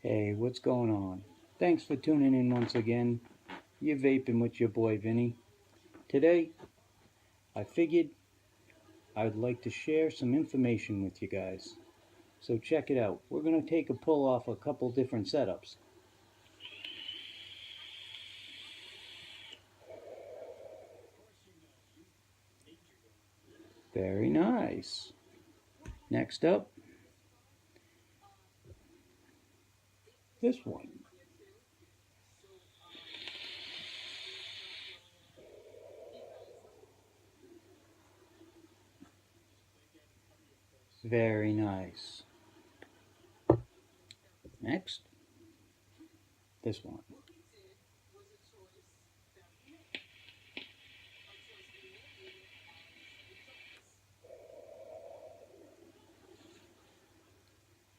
Hey, what's going on? Thanks for tuning in once again. You're vaping with your boy Vinny. Today, I figured I'd like to share some information with you guys. So check it out. We're going to take a pull off a couple different setups. Very nice. Next up, this one. Very nice. Next, this one.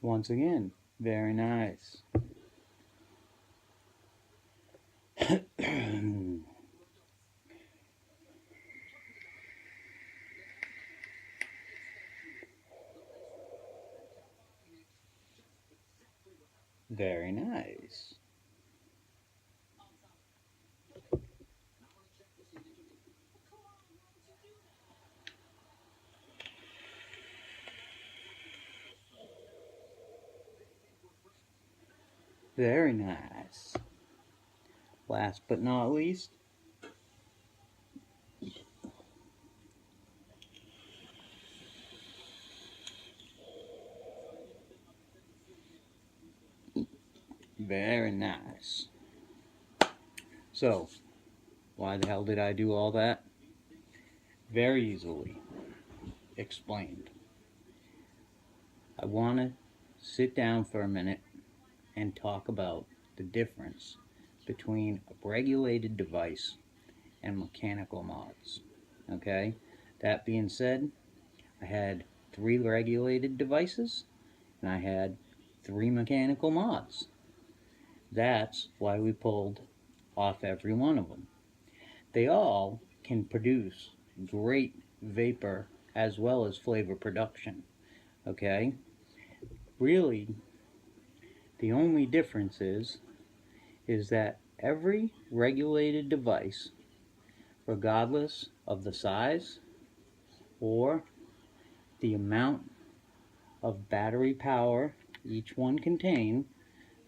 Once again, very nice. Very nice. Very nice. Last but not least, very nice. So, why the hell did I do all that? Very easily explained. I want to sit down for a minute and talk about the difference between a regulated device and mechanical mods. Okay? That being said, I had 3 regulated devices and I had 3 mechanical mods. That's why we pulled off every one of them. They all can produce great vapor as well as flavor production. Okay? Really, the only difference is that every regulated device, regardless of the size or the amount of battery power each one contain,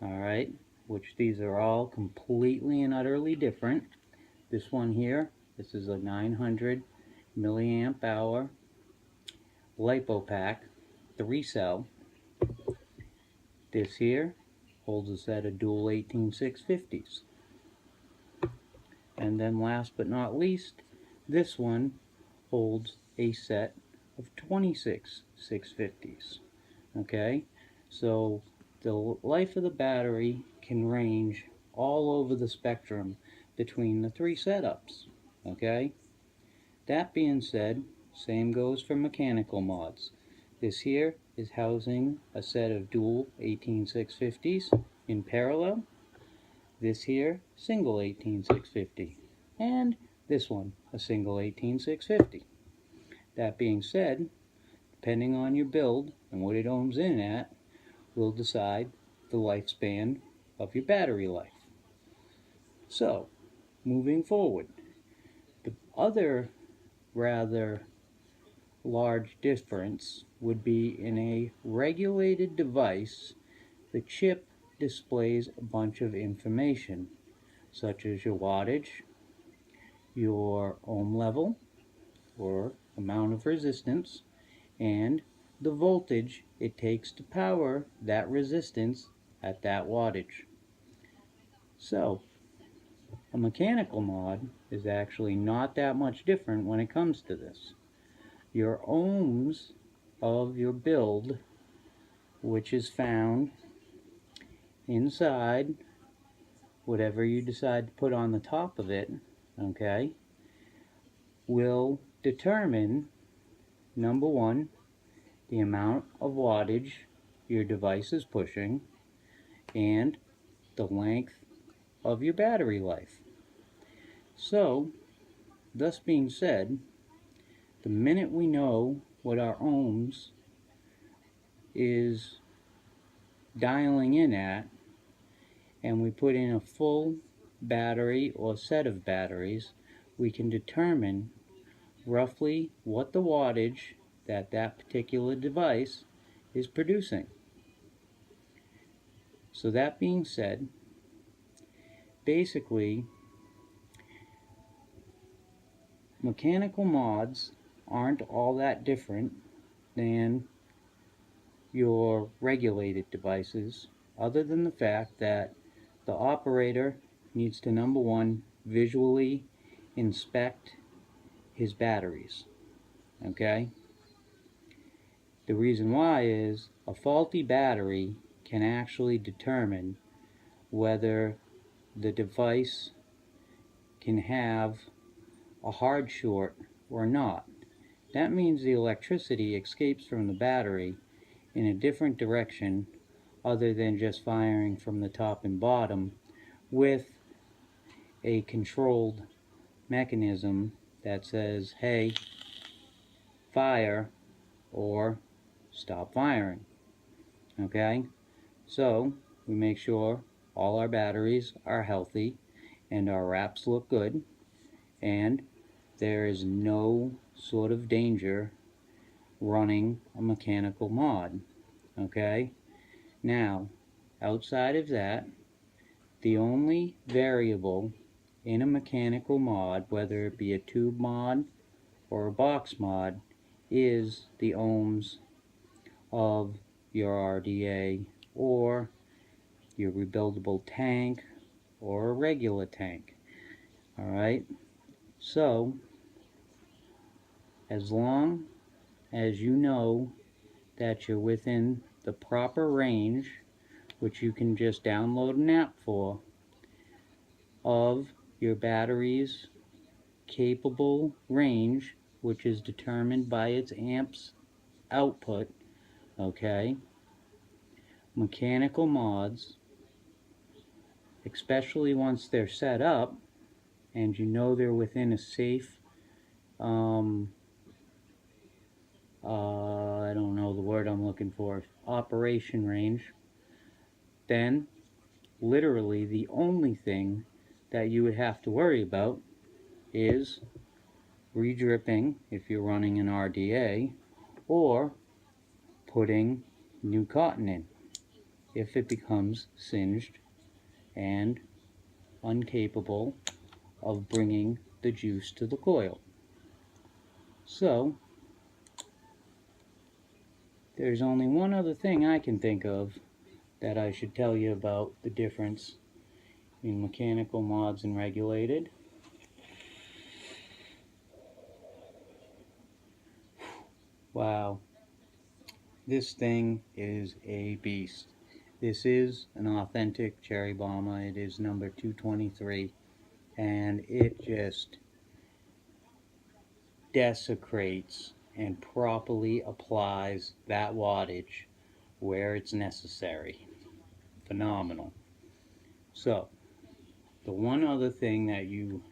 alright, which these are all completely and utterly different. This one here, this is a 900 milliamp hour LiPo pack, 3-cell. This here holds a set of dual 18650s. And then last but not least, this one holds a set of 26 650s. Okay, so the life of the battery can range all over the spectrum between the 3 setups. Okay, that being said, same goes for mechanical mods. This here is housing a set of dual 18650s in parallel. This here, single 18650. And this one, a single 18650. That being said, depending on your build and what it ohms in at, will decide the lifespan of your battery life. So, moving forward, the other rather large difference would be in a regulated device, the chip displays a bunch of information, such as your wattage, your ohm level, or amount of resistance, and the voltage it takes to power that resistance at that wattage. So, a mechanical mod is actually not that much different when it comes to this. Your ohms of your build, which is found inside whatever you decide to put on the top of it, okay, will determine, number one, the amount of wattage your device is pushing and the length of your battery life. So, thus being said, the minute we know what our ohms is dialing in at, and we put in a full battery or set of batteries, we can determine roughly what the wattage that that particular device is producing. So that being said, basically mechanical mods aren't all that different than your regulated devices, other than the fact that the operator needs to, number one, visually inspect his batteries. Okay? The reason why is a faulty battery can actually determine whether the device can have a hard short or not. That means the electricity escapes from the battery in a different direction other than just firing from the top and bottom with a controlled mechanism that says, hey, fire or stop firing. Okay? So we make sure all our batteries are healthy and our wraps look good and there is no sort of danger running a mechanical mod. Okay? Now, outside of that, the only variable in a mechanical mod, whether it be a tube mod or a box mod, is the ohms of your RDA or your rebuildable tank or a regular tank. Alright? So, as long as you know that you're within the proper range, which you can just download an app for, of your battery's capable range, which is determined by its amps output, okay? Mechanical mods, especially once they're set up and you know they're within a safe, I don't know the word I'm looking for, operation range, then literally the only thing that you would have to worry about is re-dripping if you're running an RDA, or putting new cotton in if it becomes singed and incapable of bringing the juice to the coil. So there's only one other thing I can think of that I should tell you about the difference in mechanical mods and regulated. Wow, this thing is a beast. This is an authentic cherry bomber. It is number 223, and it just desecrates and properly applies that wattage where it's necessary. Phenomenal. So, the one other thing that you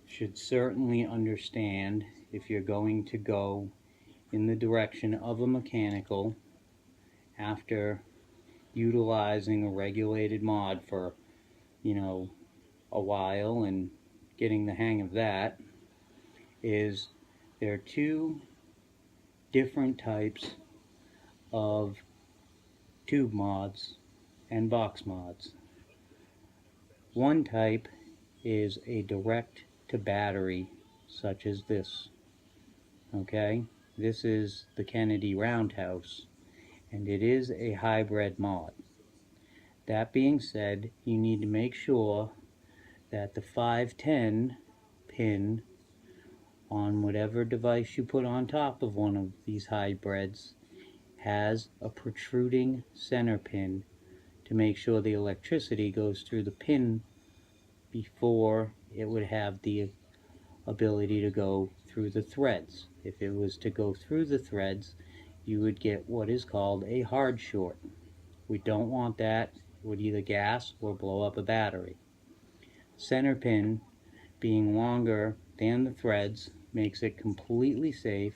should certainly understand if you're going to go in the direction of a mechanical after utilizing a regulated mod for, you know, a while and getting the hang of that, is there are two different types of tube mods and box mods. One type is a direct to battery, such as this. Okay, this is the Kennedy Roundhouse, and it is a hybrid mod. That being said, you need to make sure that the 510 pin on whatever device you put on top of one of these hybrids has a protruding center pin to make sure the electricity goes through the pin before it would have the ability to go through the threads. If it was to go through the threads, you would get what is called a hard short. We don't want that. It would either gas or blow up a battery. Center pin being longer than the threads makes it completely safe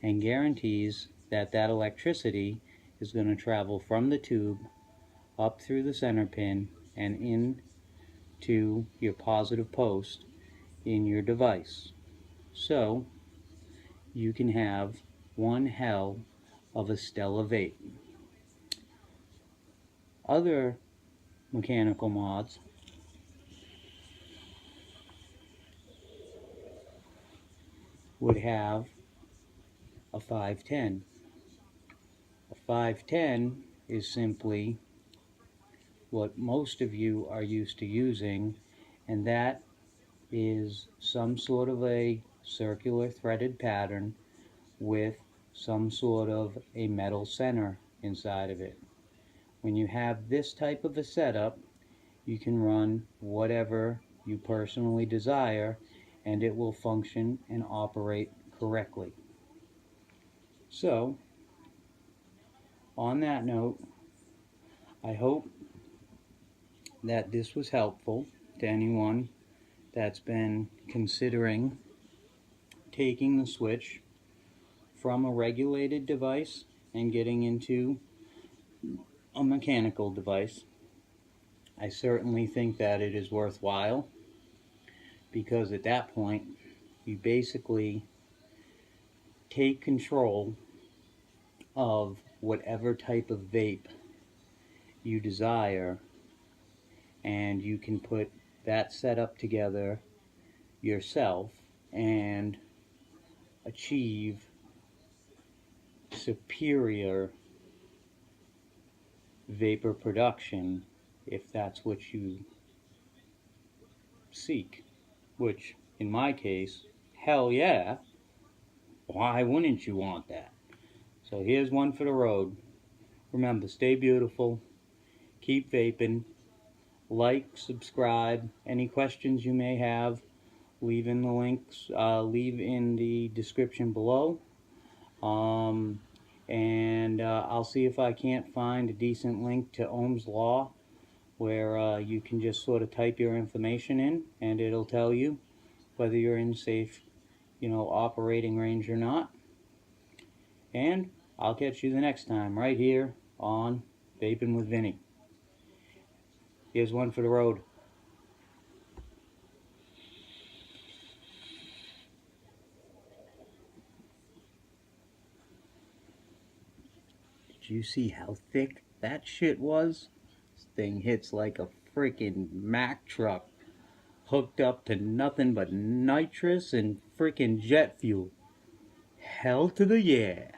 and guarantees that electricity is going to travel from the tube up through the center pin and into your positive post in your device. So you can have one hell of a stellar vape. Other mechanical mods would have a 510. A 510 is simply what most of you are used to using, and that is some sort of a circular threaded pattern with some sort of a metal center inside of it. When you have this type of a setup, you can run whatever you personally desire and it will function and operate correctly. So, on that note, I hope that this was helpful to anyone that's been considering taking the switch from a regulated device and getting into a mechanical device. I certainly think that it is worthwhile, because at that point you basically take control of whatever type of vape you desire, and you can put that setup together yourself and achieve superior vapor production if that's what you seek, which in my case, hell yeah, why wouldn't you want that? So here's one for the road. Remember, stay beautiful, keep vaping, like, subscribe. Any questions you may have, leave in the links, leave in the description below. I'll see if I can't find a decent link to Ohm's Law where you can just sort of type your information in and it'll tell you whether you're in safe, operating range or not. And I'll catch you the next time right here on Vaping with Vinny. Here's one for the road. Did you see how thick that shit was? This thing hits like a freaking Mack truck hooked up to nothing but nitrous and freaking jet fuel. Hell to the yeah.